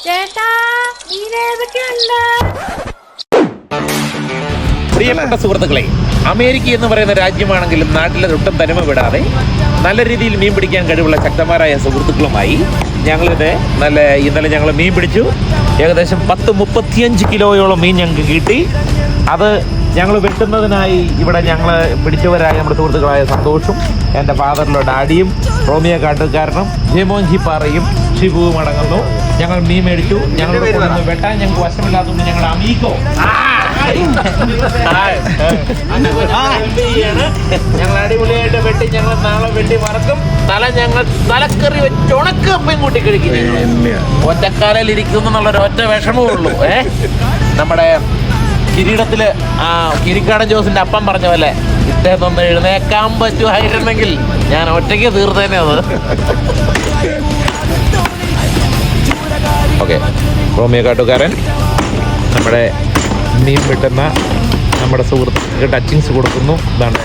ചേട്ടാ മീനേതൊക്കെയുണ്ട്? പ്രിയപ്പെട്ട സുഹൃത്തുക്കളെ, അമേരിക്ക എന്ന് പറയുന്ന രാജ്യമാണെങ്കിലും നാട്ടിലെ ഒട്ടും തനിമ വിടാതെ നല്ല രീതിയിൽ മീൻ പിടിക്കാൻ കഴിവുള്ള ശക്തന്മാരായ സുഹൃത്തുക്കളുമായി ഇന്നലെ ഞങ്ങൾ മീൻ പിടിച്ചു. ഏകദേശം 35 കിലോയോളം മീൻ ഞങ്ങൾക്ക് കിട്ടി. അത് ഞങ്ങൾ വെട്ടുന്നതിനായി ഇവിടെ ഞങ്ങൾ പിടിച്ചവരായ നമ്മുടെ സുഹൃത്തുക്കളായ സന്തോഷും എൻ്റെ ഫാദറിലോ ഡാഡിയും റോമിയോ കാട്ടുകാരനും ജയമോൻജി പാറയും ഷിബുവും അടങ്ങുന്നു. ഞങ്ങൾ മീൻ മേടിച്ചു. ഞങ്ങളോട് വെട്ടാൻ ഞങ്ങൾക്ക് വശമില്ലാത്തതുകൊണ്ട് ഞങ്ങൾ അമീക്കോ ഞങ്ങൾ അടിപൊളിയായിട്ട് വെട്ടി ഞങ്ങൾ നാളെ വെട്ടി മറക്കും. ഞങ്ങൾ തലക്കറി വെച്ച് ഉണക്കപ്പം കൂട്ടി കഴിക്കും. ഒറ്റക്കാലിൽ ഇരിക്കുന്നു എന്നുള്ളൊരു ഒറ്റ വിഷമേ ഉള്ളൂ. നമ്മുടെ കിരീടത്തില് കിരിക്കാടൻ ജോസിന്റെ അപ്പം പറഞ്ഞ പോലെ ഇദ്ദേഹം ഒന്ന് എഴുന്നേക്കാൻ പറ്റുമായിരുന്നെങ്കിൽ ഞാൻ ഒറ്റയ്ക്ക് തീർത്തേനെ അത്. ഓക്കെ, റോമിയോ കാട്ടുകാരൻ നമ്മുടെ മീൻ വെട്ടുന്ന നമ്മുടെ സുഹൃത്തുക്ക് ടച്ചിങ്സ് കൊടുക്കുന്നു. ഇതാണ്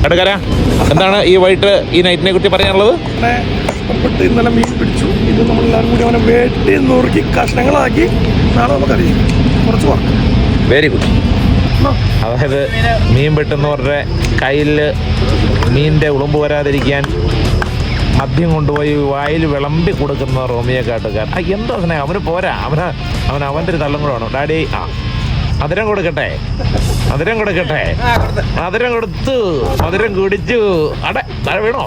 കാട്ടുകാര, എന്താണ് ഈ വൈകിട്ട് ഈ നൈറ്റിനെ കുറിച്ച് പറയാനുള്ളത്? ഇന്നലെ മീൻ പിടിച്ചു. ഇത് നമ്മളെല്ലാവരും കൂടി അവനെ വെട്ടി നുറുക്കി കഷ്ണങ്ങളാക്കി നാളെ നമുക്കറിയാം. കുറച്ച് വർക്ക്. Very good. അതായത് മീൻ വെട്ടുന്നവരുടെ കയ്യിൽ മീനിൻ്റെ ഉളുമ്പ് വരാതിരിക്കാൻ മദ്യം കൊണ്ടുപോയി വായിൽ വിളമ്പി കൊടുക്കുന്ന റോമിയോ കാട്ടുകാരൻ. എന്തോ സ്നേഹം അവന് പോരാ. അവൻ്റെ ഒരു തള്ളും കൂടെ വേണം. ഡാഡി മധുരം കൊടുക്കട്ടെ, മധുരം കൊടുക്കട്ടെ. മധുരം കൊടുത്തു, മധുരം കുടിച്ചു. അടെ വീണോ?